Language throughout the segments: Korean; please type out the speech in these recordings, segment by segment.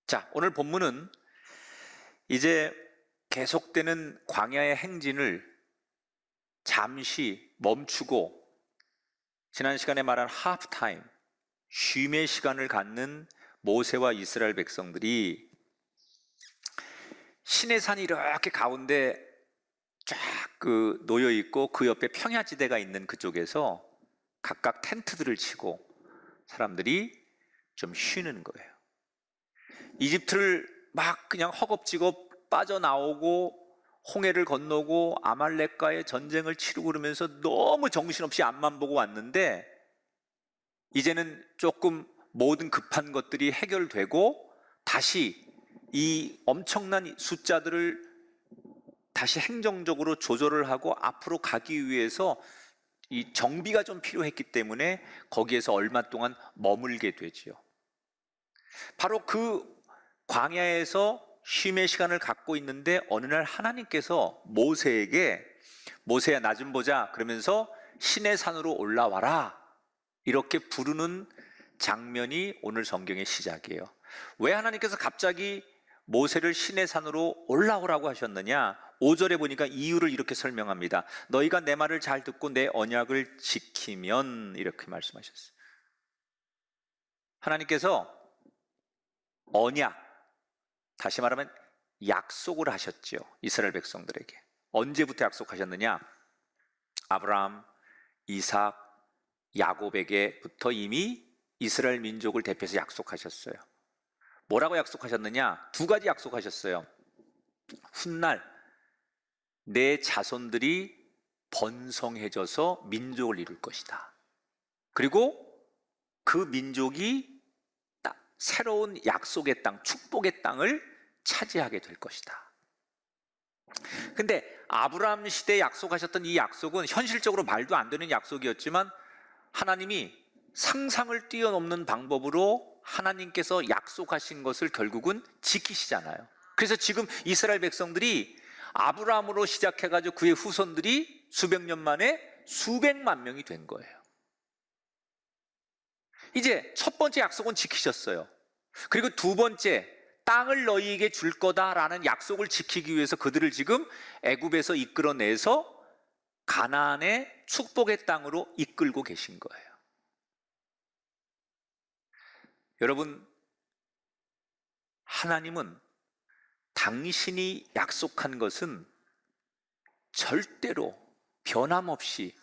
자, 오늘 본문은 이제 계속되는 광야의 행진을 잠시 멈추고 지난 시간에 말한 하프타임, 쉼의 시간을 갖는 모세와 이스라엘 백성들이 시내산이 이렇게 가운데 쫙 놓여 있고 그 옆에 평야지대가 있는 그쪽에서 각각 텐트들을 치고 사람들이 좀 쉬는 거예요. 이집트를 막 그냥 허겁지겁 빠져나오고 홍해를 건너고 아말렉과의 전쟁을 치르고 그러면서 너무 정신없이 앞만 보고 왔는데 이제는 조금 모든 급한 것들이 해결되고 다시 이 엄청난 숫자들을 다시 행정적으로 조절을 하고 앞으로 가기 위해서 이 정비가 좀 필요했기 때문에 거기에서 얼마 동안 머물게 되지요. 바로 그 광야에서 쉼의 시간을 갖고 있는데 어느 날 하나님께서 모세에게 모세야 나 좀 보자 그러면서 시내산으로 올라와라 이렇게 부르는 장면이 오늘 성경의 시작이에요. 왜 하나님께서 갑자기 모세를 시내산으로 올라오라고 하셨느냐? 5절에 보니까 이유를 이렇게 설명합니다. 너희가 내 말을 잘 듣고 내 언약을 지키면 이렇게 말씀하셨어요. 하나님께서 언약, 다시 말하면 약속을 하셨죠. 이스라엘 백성들에게. 언제부터 약속하셨느냐? 아브라함, 이삭, 야곱에게부터 이미 이스라엘 민족을 대표해서 약속하셨어요. 뭐라고 약속하셨느냐? 두 가지 약속하셨어요. 훗날 내 자손들이 번성해져서 민족을 이룰 것이다. 그리고 그 민족이 새로운 약속의 땅, 축복의 땅을 차지하게 될 것이다. 근데 아브라함 시대에 약속하셨던 이 약속은 현실적으로 말도 안 되는 약속이었지만 하나님이 상상을 뛰어넘는 방법으로 하나님께서 약속하신 것을 결국은 지키시잖아요. 그래서 지금 이스라엘 백성들이 아브라함으로 시작해가지고 그의 후손들이 수백 년 만에 수백만 명이 된 거예요. 이제 첫 번째 약속은 지키셨어요. 그리고 두 번째, 땅을 너희에게 줄 거다라는 약속을 지키기 위해서 그들을 지금 애굽에서 이끌어내서 가나안의 축복의 땅으로 이끌고 계신 거예요. 여러분, 하나님은 당신이 약속한 것은 절대로 변함없이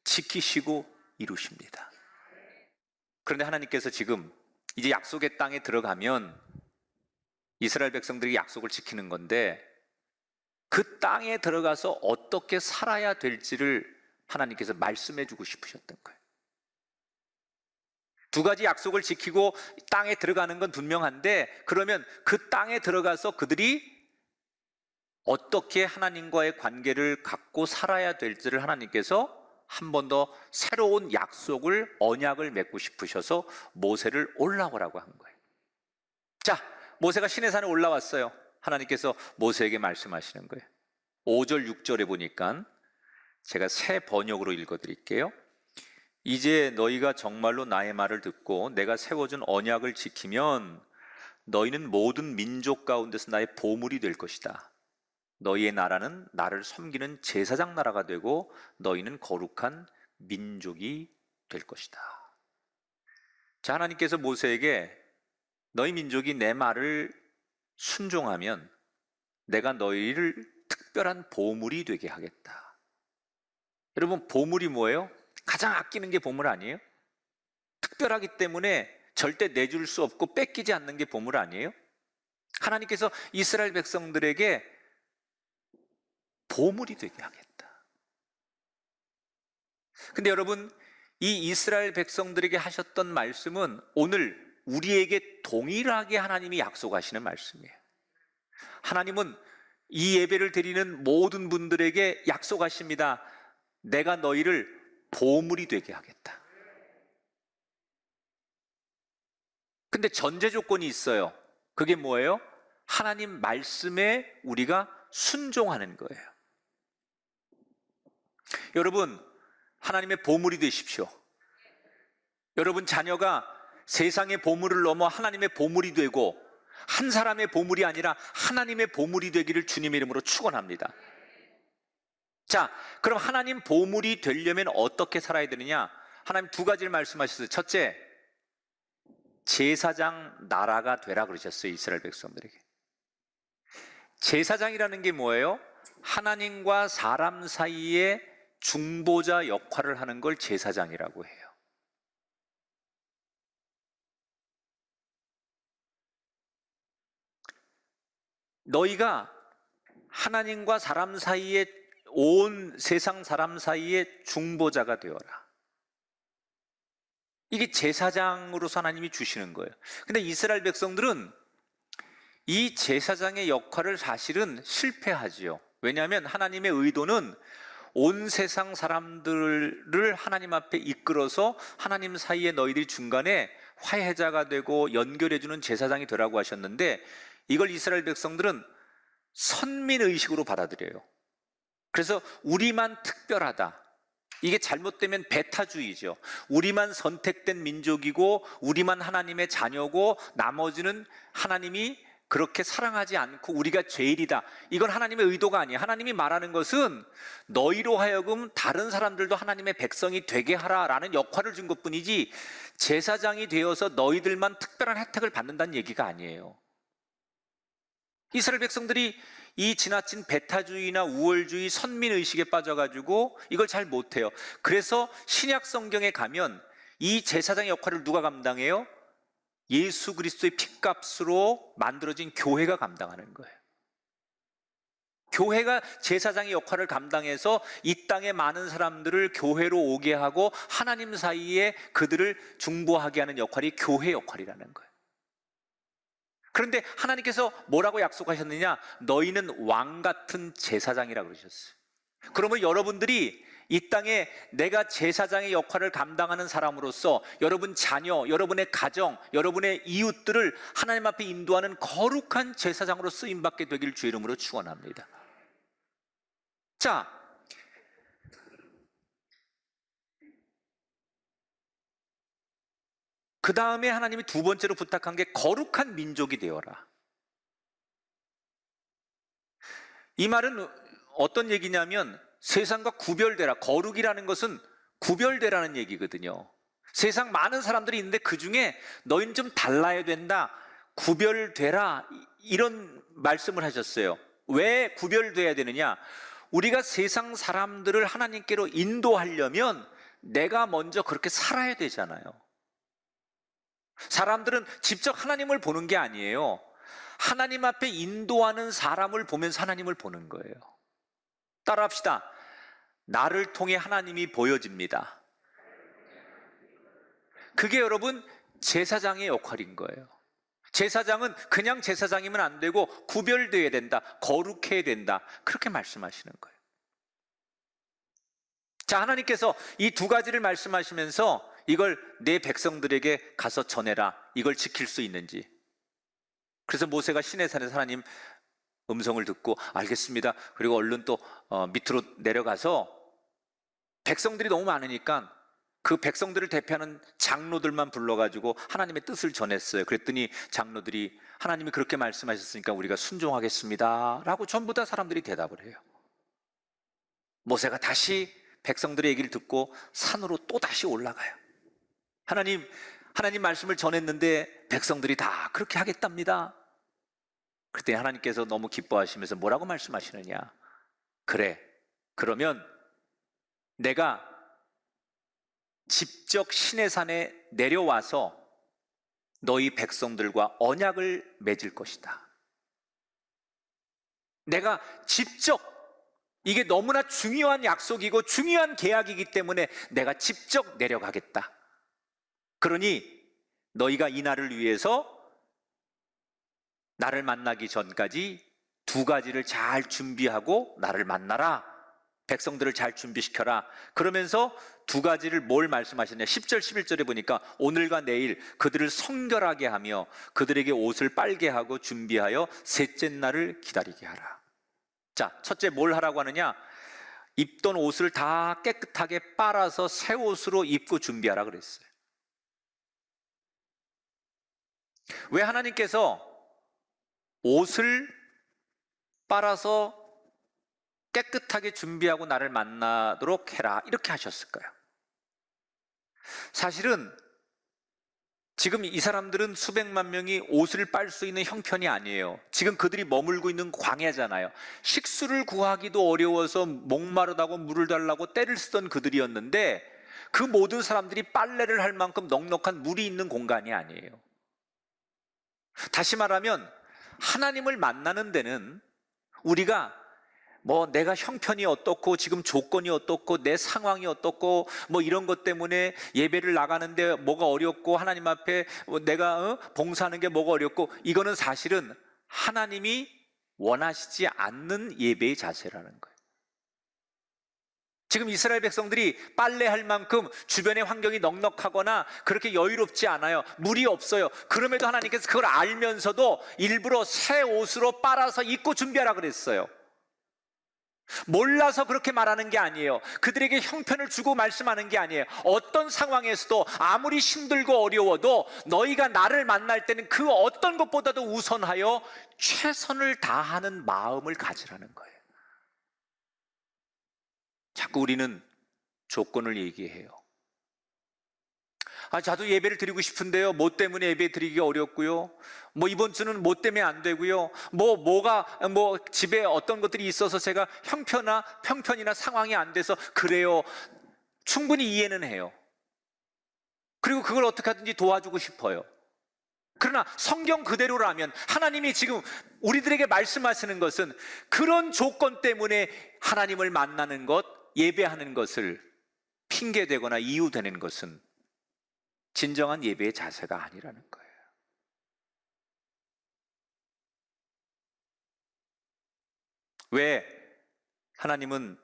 지키시고 이루십니다. 그런데 하나님께서 지금 이제 약속의 땅에 들어가면 이스라엘 백성들이 약속을 지키는 건데 그 땅에 들어가서 어떻게 살아야 될지를 하나님께서 말씀해 주고 싶으셨던 거예요. 두 가지 약속을 지키고 땅에 들어가는 건 분명한데 그러면 그 땅에 들어가서 그들이 어떻게 하나님과의 관계를 갖고 살아야 될지를 하나님께서 한 번 더 새로운 약속을 언약을 맺고 싶으셔서 모세를 올라오라고 한 거예요. 자, 모세가 시내산에 올라왔어요. 하나님께서 모세에게 말씀하시는 거예요. 5절 6절에 보니까 제가 새 번역으로 읽어드릴게요. 이제 너희가 정말로 나의 말을 듣고 내가 세워준 언약을 지키면 너희는 모든 민족 가운데서 나의 보물이 될 것이다. 너희의 나라는 나를 섬기는 제사장 나라가 되고 너희는 거룩한 민족이 될 것이다. 자, 하나님께서 모세에게 너희 민족이 내 말을 순종하면 내가 너희를 특별한 보물이 되게 하겠다. 여러분, 보물이 뭐예요? 가장 아끼는 게 보물 아니에요? 특별하기 때문에 절대 내줄 수 없고 뺏기지 않는 게 보물 아니에요? 하나님께서 이스라엘 백성들에게 보물이 되게 하겠다. 근데 여러분, 이 이스라엘 백성들에게 하셨던 말씀은 오늘 우리에게 동일하게 하나님이 약속하시는 말씀이에요. 하나님은 이 예배를 드리는 모든 분들에게 약속하십니다. 내가 너희를 보물이 되게 하겠다. 근데 전제 조건이 있어요. 그게 뭐예요? 하나님 말씀에 우리가 순종하는 거예요. 여러분, 하나님의 보물이 되십시오. 여러분 자녀가 세상의 보물을 넘어 하나님의 보물이 되고 한 사람의 보물이 아니라 하나님의 보물이 되기를 주님의 이름으로 축원합니다. 자, 그럼 하나님 보물이 되려면 어떻게 살아야 되느냐? 하나님 두 가지를 말씀하셨어요. 첫째, 제사장 나라가 되라 그러셨어요. 이스라엘 백성들에게. 제사장이라는 게 뭐예요? 하나님과 사람 사이에 중보자 역할을 하는 걸 제사장이라고 해요. 너희가 하나님과 사람 사이에, 온 세상 사람 사이에 중보자가 되어라. 이게 제사장으로서 하나님이 주시는 거예요. 근데 이스라엘 백성들은 이 제사장의 역할을 사실은 실패하지요. 왜냐하면 하나님의 의도는 온 세상 사람들을 하나님 앞에 이끌어서 하나님 사이에 너희들이 중간에 화해자가 되고 연결해주는 제사장이 되라고 하셨는데, 이걸 이스라엘 백성들은 선민의식으로 받아들여요. 그래서 우리만 특별하다, 이게 잘못되면 배타주의죠. 우리만 선택된 민족이고 우리만 하나님의 자녀고 나머지는 하나님이 그렇게 사랑하지 않고 우리가 죄인이다, 이건 하나님의 의도가 아니에요. 하나님이 말하는 것은 너희로 하여금 다른 사람들도 하나님의 백성이 되게 하라라는 역할을 준 것뿐이지, 제사장이 되어서 너희들만 특별한 혜택을 받는다는 얘기가 아니에요. 이스라엘 백성들이 이 지나친 배타주의나 우월주의, 선민의식에 빠져가지고 이걸 잘 못해요. 그래서 신약 성경에 가면 이 제사장의 역할을 누가 감당해요? 예수 그리스도의 핏값으로 만들어진 교회가 감당하는 거예요. 교회가 제사장의 역할을 감당해서 이 땅의 많은 사람들을 교회로 오게 하고 하나님 사이에 그들을 중보하게 하는 역할이 교회 역할이라는 거예요. 그런데 하나님께서 뭐라고 약속하셨느냐? 너희는 왕 같은 제사장이라고 그러셨어요. 그러면 여러분들이 이 땅에 내가 제사장의 역할을 감당하는 사람으로서 여러분 자녀, 여러분의 가정, 여러분의 이웃들을 하나님 앞에 인도하는 거룩한 제사장으로 쓰임받게 되길 주의 이름으로 축원합니다. 자, 그 다음에 하나님이 두 번째로 부탁한 게 거룩한 민족이 되어라. 이 말은 어떤 얘기냐면 세상과 구별되라. 거룩이라는 것은 구별되라는 얘기거든요. 세상 많은 사람들이 있는데 그 중에 너희는 좀 달라야 된다, 구별되라, 이런 말씀을 하셨어요. 왜 구별돼야 되느냐? 우리가 세상 사람들을 하나님께로 인도하려면 내가 먼저 그렇게 살아야 되잖아요. 사람들은 직접 하나님을 보는 게 아니에요. 하나님 앞에 인도하는 사람을 보면서 하나님을 보는 거예요. 따라합시다. 나를 통해 하나님이 보여집니다. 그게 여러분 제사장의 역할인 거예요. 제사장은 그냥 제사장이면 안 되고 구별되어야 된다, 거룩해야 된다, 그렇게 말씀하시는 거예요. 자, 하나님께서 이 두 가지를 말씀하시면서 이걸 내 백성들에게 가서 전해라, 이걸 지킬 수 있는지. 그래서 모세가 시내산에서 하나님 음성을 듣고 알겠습니다, 그리고 얼른 또 밑으로 내려가서 백성들이 너무 많으니까 그 백성들을 대표하는 장로들만 불러가지고 하나님의 뜻을 전했어요. 그랬더니 장로들이 하나님이 그렇게 말씀하셨으니까 우리가 순종하겠습니다 라고 전부 다 사람들이 대답을 해요. 모세가 다시 백성들의 얘기를 듣고 산으로 또 다시 올라가요. 하나님 말씀을 전했는데 백성들이 다 그렇게 하겠답니다. 그때 하나님께서 너무 기뻐하시면서 뭐라고 말씀하시느냐? 그래, 그러면 내가 직접 시내산에 내려와서 너희 백성들과 언약을 맺을 것이다. 내가 직접, 이게 너무나 중요한 약속이고 중요한 계약이기 때문에 내가 직접 내려가겠다. 그러니 너희가 이 날을 위해서 나를 만나기 전까지 두 가지를 잘 준비하고 나를 만나라. 백성들을 잘 준비시켜라. 그러면서 두 가지를 뭘 말씀하셨냐? 10절 11절에 보니까 오늘과 내일 그들을 성결하게 하며 그들에게 옷을 빨게 하고 준비하여 셋째 날을 기다리게 하라. 자, 첫째 뭘 하라고 하느냐? 입던 옷을 다 깨끗하게 빨아서 새 옷으로 입고 준비하라 그랬어요. 왜 하나님께서 옷을 빨아서 깨끗하게 준비하고 나를 만나도록 해라, 이렇게 하셨을 거예요. 사실은 지금 이 사람들은 수백만 명이 옷을 빨 수 있는 형편이 아니에요. 지금 그들이 머물고 있는 광야잖아요. 식수를 구하기도 어려워서 목마르다고 물을 달라고 떼를 쓰던 그들이었는데, 그 모든 사람들이 빨래를 할 만큼 넉넉한 물이 있는 공간이 아니에요. 다시 말하면 하나님을 만나는 데는 우리가 내가 형편이 어떻고 지금 조건이 어떻고 내 상황이 어떻고 이런 것 때문에 예배를 나가는데 뭐가 어렵고 하나님 앞에 내가 봉사하는 게 뭐가 어렵고, 이거는 사실은 하나님이 원하시지 않는 예배의 자세라는 거예요. 지금 이스라엘 백성들이 빨래할 만큼 주변의 환경이 넉넉하거나 그렇게 여유롭지 않아요. 물이 없어요. 그럼에도 하나님께서 그걸 알면서도 일부러 새 옷으로 빨아서 입고 준비하라 그랬어요. 몰라서 그렇게 말하는 게 아니에요. 그들에게 형편을 주고 말씀하는 게 아니에요. 어떤 상황에서도 아무리 힘들고 어려워도 너희가 나를 만날 때는 그 어떤 것보다도 우선하여 최선을 다하는 마음을 가지라는 거예요. 자꾸 우리는 조건을 얘기해요. 저도 예배를 드리고 싶은데요, 뭐 때문에 예배 드리기 어렵고요, 이번 주는 뭐 때문에 안 되고요, 집에 어떤 것들이 있어서 제가 형편이나 상황이 안 돼서 그래요. 충분히 이해는 해요. 그리고 그걸 어떻게 하든지 도와주고 싶어요. 그러나 성경 그대로라면 하나님이 지금 우리들에게 말씀하시는 것은, 그런 조건 때문에 하나님을 만나는 것, 예배하는 것을 핑계대거나 이유되는 것은 진정한 예배의 자세가 아니라는 거예요. 왜 하나님은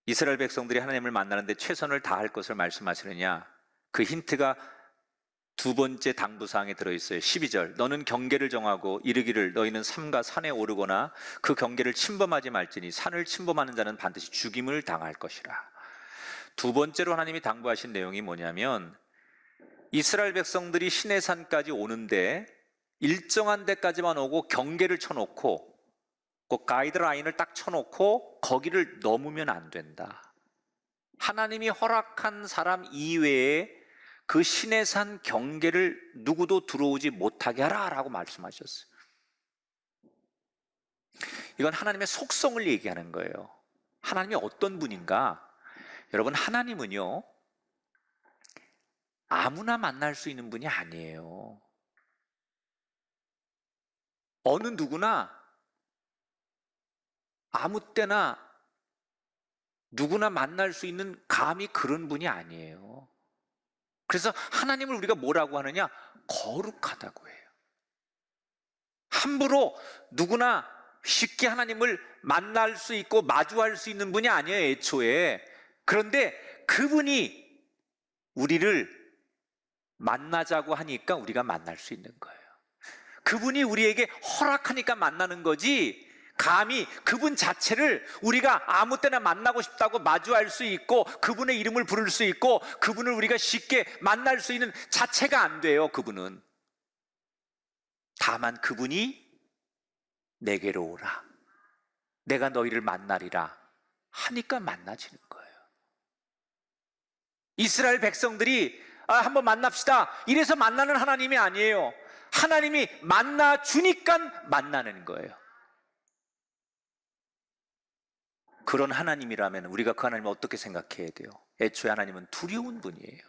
이스라엘 백성들이 하나님을 만나는데 최선을 다할 것을 말씀하시느냐? 그 힌트가 두 번째 당부사항에 들어있어요. 12절, 너는 경계를 정하고 이르기를 너희는 삼가 산에 오르거나 그 경계를 침범하지 말지니 산을 침범하는 자는 반드시 죽임을 당할 것이라. 두 번째로 하나님이 당부하신 내용이 뭐냐면, 이스라엘 백성들이 시내산까지 오는데 일정한 데까지만 오고 경계를 쳐놓고 그 가이드라인을 딱 쳐놓고 거기를 넘으면 안 된다. 하나님이 허락한 사람 이외에 그 시내산 경계를 누구도 들어오지 못하게 하라 라고 말씀하셨어요. 이건 하나님의 속성을 얘기하는 거예요. 하나님이 어떤 분인가? 여러분, 하나님은요 아무나 만날 수 있는 분이 아니에요. 어느 누구나 아무 때나 누구나 만날 수 있는 감히 그런 분이 아니에요. 그래서 하나님을 우리가 뭐라고 하느냐? 거룩하다고 해요. 함부로 누구나 쉽게 하나님을 만날 수 있고 마주할 수 있는 분이 아니에요, 애초에. 그런데 그분이 우리를 만나자고 하니까 우리가 만날 수 있는 거예요. 그분이 우리에게 허락하니까 만나는 거지, 감히 그분 자체를 우리가 아무 때나 만나고 싶다고 마주할 수 있고 그분의 이름을 부를 수 있고 그분을 우리가 쉽게 만날 수 있는 자체가 안 돼요. 그분은 다만 그분이 내게로 오라, 내가 너희를 만나리라 하니까 만나지는 거예요. 이스라엘 백성들이 한번 만납시다 이래서 만나는 하나님이 아니에요. 하나님이 만나 주니까 만나는 거예요. 그런 하나님이라면 우리가 그 하나님을 어떻게 생각해야 돼요? 애초에 하나님은 두려운 분이에요.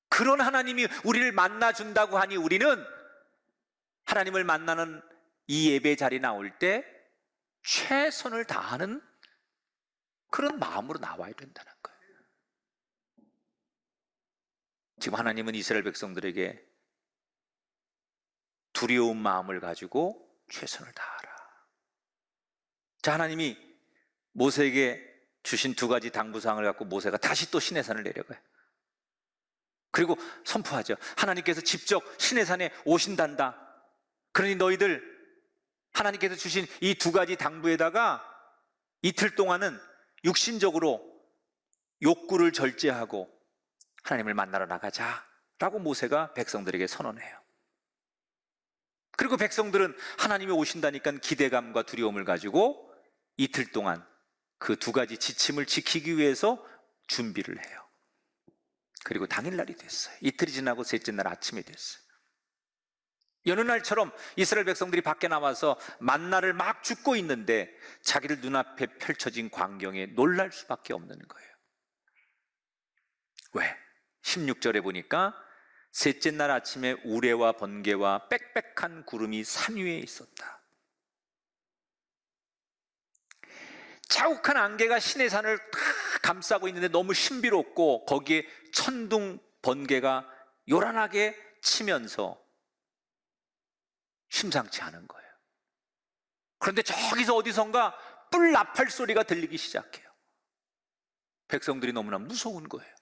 그런 하나님이 우리를 만나준다고 하니 우리는 하나님을 만나는 이 예배 자리에 나올 때 최선을 다하는 그런 마음으로 나와야 된다는 거예요. 지금 하나님은 이스라엘 백성들에게 두려운 마음을 가지고 최선을 다하라. 자, 하나님이 모세에게 주신 두 가지 당부사항을 갖고 모세가 다시 또 시내산을 내려가요. 그리고 선포하죠. 하나님께서 직접 시내산에 오신단다. 그러니 너희들 하나님께서 주신 이 두 가지 당부에다가 이틀 동안은 육신적으로 욕구를 절제하고 하나님을 만나러 나가자 라고 모세가 백성들에게 선언해요. 그리고 백성들은 하나님이 오신다니까 기대감과 두려움을 가지고 이틀 동안 그 두 가지 지침을 지키기 위해서 준비를 해요. 그리고 당일날이 됐어요. 이틀이 지나고 셋째 날 아침이 됐어요. 여느 날처럼 이스라엘 백성들이 밖에 나와서 만나를 막 줍고 있는데 자기들 눈앞에 펼쳐진 광경에 놀랄 수밖에 없는 거예요. 왜? 16절에 보니까 셋째 날 아침에 우레와 번개와 빽빽한 구름이 산 위에 있었다. 자욱한 안개가 시내산을 다 감싸고 있는데 너무 신비롭고 거기에 천둥 번개가 요란하게 치면서 심상치 않은 거예요. 그런데 저기서 어디선가 뿔 나팔 소리가 들리기 시작해요. 백성들이 너무나 무서운 거예요.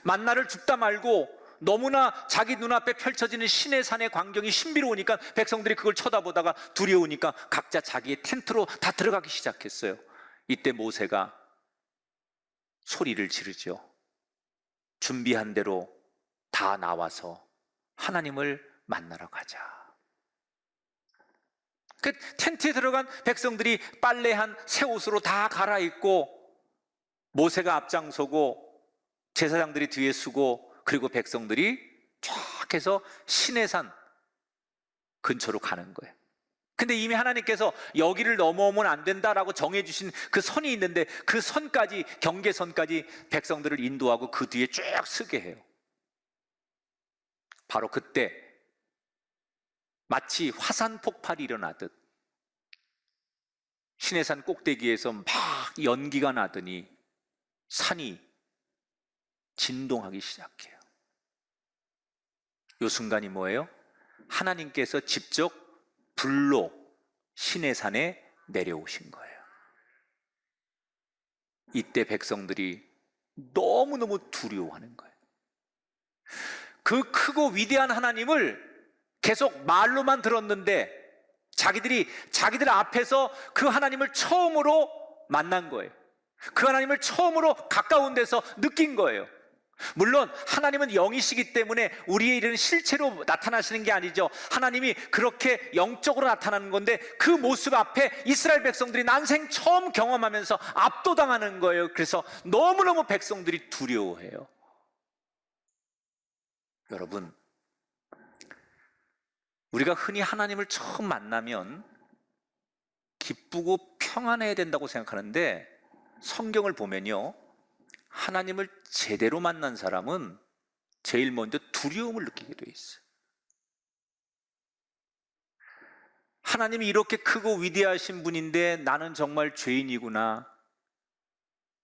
만나를 줍다 말고 너무나 자기 눈앞에 펼쳐지는 시내산의 광경이 신비로우니까 백성들이 그걸 쳐다보다가 두려우니까 각자 자기의 텐트로 다 들어가기 시작했어요. 이때 모세가 소리를 지르죠. 준비한 대로 다 나와서 하나님을 만나러 가자. 그 텐트에 들어간 백성들이 빨래한 새 옷으로 다 갈아입고 모세가 앞장서고 제사장들이 뒤에 서고 그리고 백성들이 쫙 해서 시내산 근처로 가는 거예요. 근데 이미 하나님께서 여기를 넘어오면 안 된다라고 정해주신 그 선이 있는데 그 선까지, 경계선까지 백성들을 인도하고 그 뒤에 쭉 서게 해요. 바로 그때 마치 화산 폭발이 일어나듯 시내산 꼭대기에서 막 연기가 나더니 산이 진동하기 시작해요. 이 순간이 뭐예요? 하나님께서 직접 불로 시내산에 내려오신 거예요. 이때 백성들이 너무너무 두려워하는 거예요. 그 크고 위대한 하나님을 계속 말로만 들었는데 자기들 앞에서 그 하나님을 처음으로 만난 거예요. 그 하나님을 처음으로 가까운 데서 느낀 거예요. 물론 하나님은 영이시기 때문에 우리의 이런 실체로 나타나시는 게 아니죠. 하나님이 그렇게 영적으로 나타나는 건데 그 모습 앞에 이스라엘 백성들이 난생 처음 경험하면서 압도당하는 거예요. 그래서 너무너무 백성들이 두려워해요. 여러분, 우리가 흔히 하나님을 처음 만나면 기쁘고 평안해야 된다고 생각하는데 성경을 보면요, 하나님을 제대로 만난 사람은 제일 먼저 두려움을 느끼게 돼 있어요. 하나님이 이렇게 크고 위대하신 분인데 나는 정말 죄인이구나,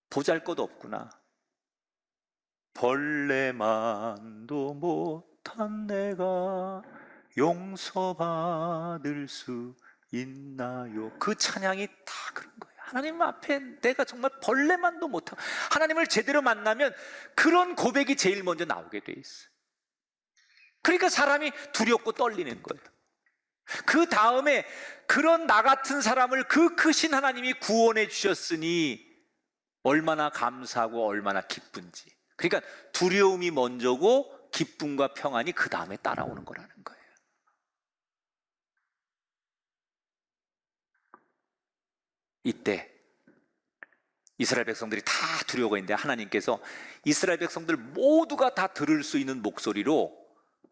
보잘것없구나, 벌레만도 못한 내가 용서받을 수 있나요? 그 찬양이 다 그런 거예요. 하나님 앞에 내가 정말 벌레만도 못하고, 하나님을 제대로 만나면 그런 고백이 제일 먼저 나오게 돼 있어요. 그러니까 사람이 두렵고 떨리는 거예요. 그 다음에 그런 나 같은 사람을 그 크신 하나님이 구원해 주셨으니 얼마나 감사하고 얼마나 기쁜지. 그러니까 두려움이 먼저고 기쁨과 평안이 그 다음에 따라오는 거라는 거예요. 이때 이스라엘 백성들이 다 두려워가 있는데 하나님께서 이스라엘 백성들 모두가 다 들을 수 있는 목소리로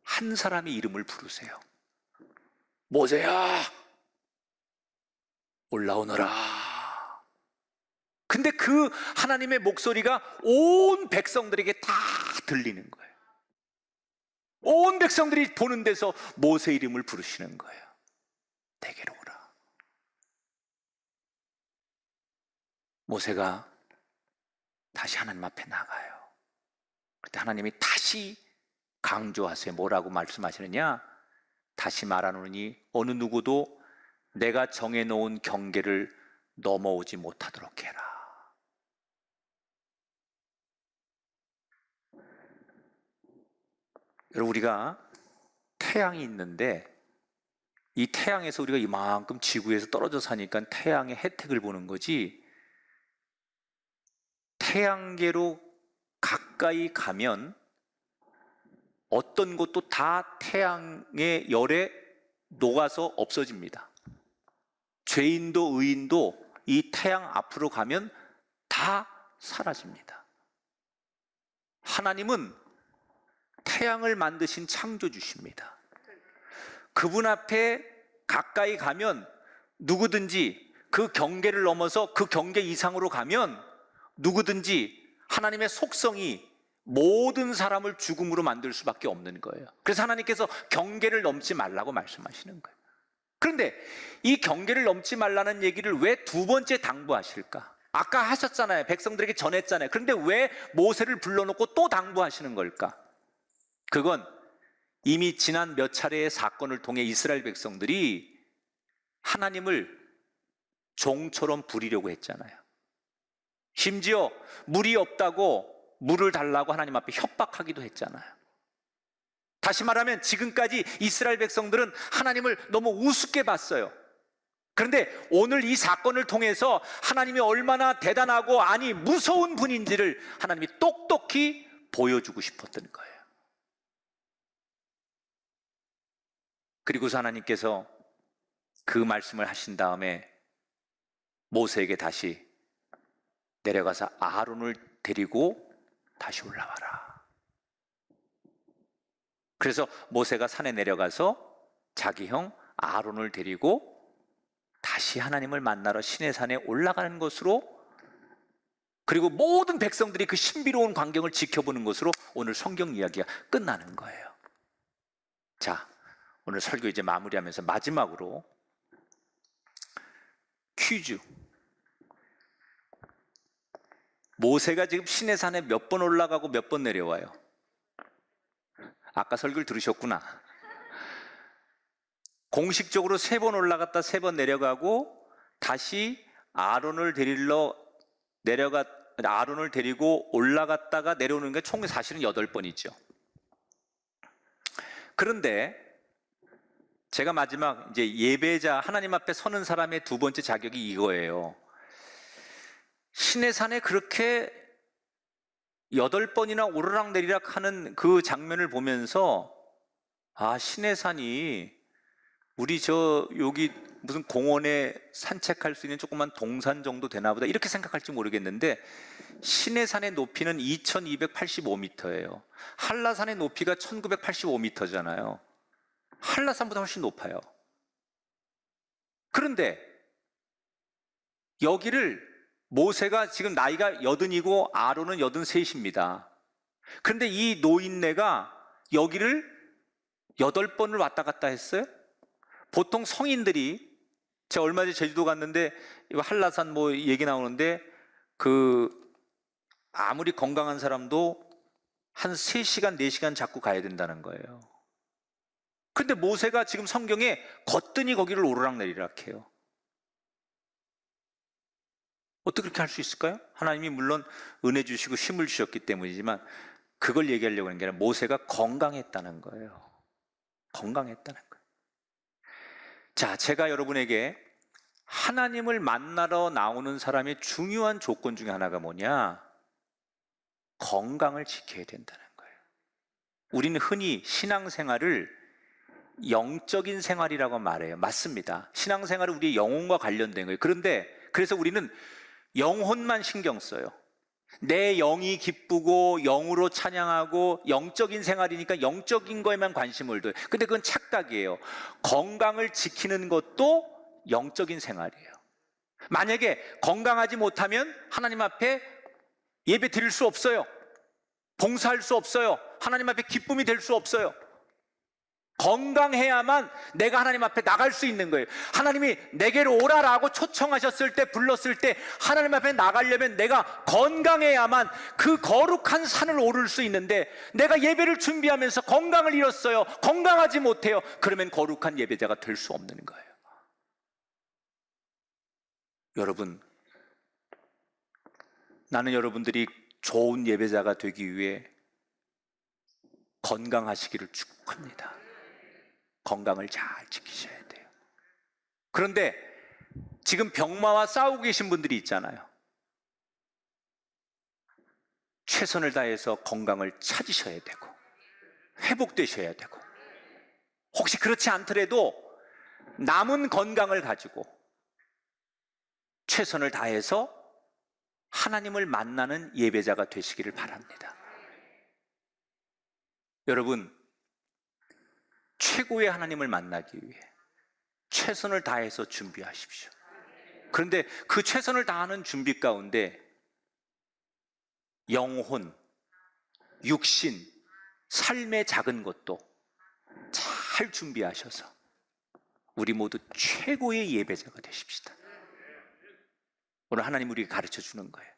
한 사람의 이름을 부르세요. 모세야, 올라오너라. 근데 그 하나님의 목소리가 온 백성들에게 다 들리는 거예요. 온 백성들이 보는 데서 모세 이름을 부르시는 거예요. 내게로 오라. 모세가 다시 하나님 앞에 나가요. 그때 하나님이 다시 강조하세요. 뭐라고 말씀하시느냐? 다시 말하노니 어느 누구도 내가 정해놓은 경계를 넘어오지 못하도록 해라. 여러분, 우리가 태양이 있는데 이 태양에서 우리가 이만큼 지구에서 떨어져 사니까 태양의 혜택을 보는 거지, 태양계로 가까이 가면 어떤 곳도 다 태양의 열에 녹아서 없어집니다. 죄인도 의인도 이 태양 앞으로 가면 다 사라집니다. 하나님은 태양을 만드신 창조주십니다. 그분 앞에 가까이 가면 누구든지 그 경계를 넘어서 그 경계 이상으로 가면 누구든지 하나님의 속성이 모든 사람을 죽음으로 만들 수밖에 없는 거예요. 그래서 하나님께서 경계를 넘지 말라고 말씀하시는 거예요. 그런데 이 경계를 넘지 말라는 얘기를 왜 두 번째 당부하실까? 아까 하셨잖아요. 백성들에게 전했잖아요. 그런데 왜 모세를 불러놓고 또 당부하시는 걸까? 그건 이미 지난 몇 차례의 사건을 통해 이스라엘 백성들이 하나님을 종처럼 부리려고 했잖아요. 심지어 물이 없다고 물을 달라고 하나님 앞에 협박하기도 했잖아요. 다시 말하면 지금까지 이스라엘 백성들은 하나님을 너무 우습게 봤어요. 그런데 오늘 이 사건을 통해서 하나님이 얼마나 대단하고 아니 무서운 분인지를 하나님이 똑똑히 보여주고 싶었던 거예요. 그리고서 하나님께서 그 말씀을 하신 다음에 모세에게 다시 내려가서 아론을 데리고 다시 올라와라. 그래서 모세가 산에 내려가서 자기 형 아론을 데리고 다시 하나님을 만나러 시내산에 올라가는 것으로, 그리고 모든 백성들이 그 신비로운 광경을 지켜보는 것으로 오늘 성경 이야기가 끝나는 거예요. 자, 오늘 설교 이제 마무리하면서 마지막으로 퀴즈. 모세가 지금 시내산에 몇 번 올라가고 몇 번 내려와요? 아까 설교를 들으셨구나. 공식적으로 3번 올라갔다 3번 내려가고 다시 아론을 데리고 올라갔다가 내려오는 게 총 사실은 8번이죠. 그런데 제가 마지막 이제 예배자, 하나님 앞에 서는 사람의 두 번째 자격이 이거예요. 시내산에 그렇게 8번이나 오르락내리락 하는 그 장면을 보면서 아, 시내산이 우리 여기 무슨 공원에 산책할 수 있는 조그만 동산 정도 되나 보다 이렇게 생각할지 모르겠는데, 시내산의 높이는 2285m예요. 한라산의 높이가 1985m잖아요. 한라산보다 훨씬 높아요. 그런데 여기를 모세가 지금 나이가 80이고 아론은 83입니다. 그런데 이 노인네가 여기를 8번을 왔다 갔다 했어요. 보통 성인들이, 제가 얼마 전에 제주도 갔는데 한라산 뭐 얘기 나오는데 아무리 건강한 사람도 한 3시간, 4시간 잡고 가야 된다는 거예요. 근데 모세가 지금 성경에 거뜬히 거기를 오르락내리락 해요. 어떻게 그렇게 할 수 있을까요? 하나님이 물론 은혜 주시고 힘을 주셨기 때문이지만 그걸 얘기하려고 하는 게 아니라 모세가 건강했다는 거예요. 건강했다는 거예요. 자, 제가 여러분에게 하나님을 만나러 나오는 사람의 중요한 조건 중에 하나가 뭐냐? 건강을 지켜야 된다는 거예요. 우리는 흔히 신앙생활을 영적인 생활이라고 말해요. 맞습니다. 신앙생활은 우리의 영혼과 관련된 거예요. 그런데 그래서 우리는 영혼만 신경 써요. 내 영이 기쁘고 영으로 찬양하고 영적인 생활이니까 영적인 거에만 관심을 둬요. 근데 그건 착각이에요. 건강을 지키는 것도 영적인 생활이에요. 만약에 건강하지 못하면 하나님 앞에 예배 드릴 수 없어요. 봉사할 수 없어요. 하나님 앞에 기쁨이 될 수 없어요. 건강해야만 내가 하나님 앞에 나갈 수 있는 거예요. 하나님이 내게로 오라라고 초청하셨을 때, 불렀을 때 하나님 앞에 나가려면 내가 건강해야만 그 거룩한 산을 오를 수 있는데, 내가 예배를 준비하면서 건강을 잃었어요. 건강하지 못해요. 그러면 거룩한 예배자가 될 수 없는 거예요. 여러분, 나는 여러분들이 좋은 예배자가 되기 위해 건강하시기를 축복합니다. 건강을 잘 지키셔야 돼요. 그런데 지금 병마와 싸우고 계신 분들이 있잖아요. 최선을 다해서 건강을 찾으셔야 되고 회복되셔야 되고, 혹시 그렇지 않더라도 남은 건강을 가지고 최선을 다해서 하나님을 만나는 예배자가 되시기를 바랍니다. 여러분, 최고의 하나님을 만나기 위해 최선을 다해서 준비하십시오. 그런데 그 최선을 다하는 준비 가운데 영혼, 육신, 삶의 작은 것도 잘 준비하셔서 우리 모두 최고의 예배자가 되십시다. 오늘 하나님 우리에게 가르쳐 주는 거예요.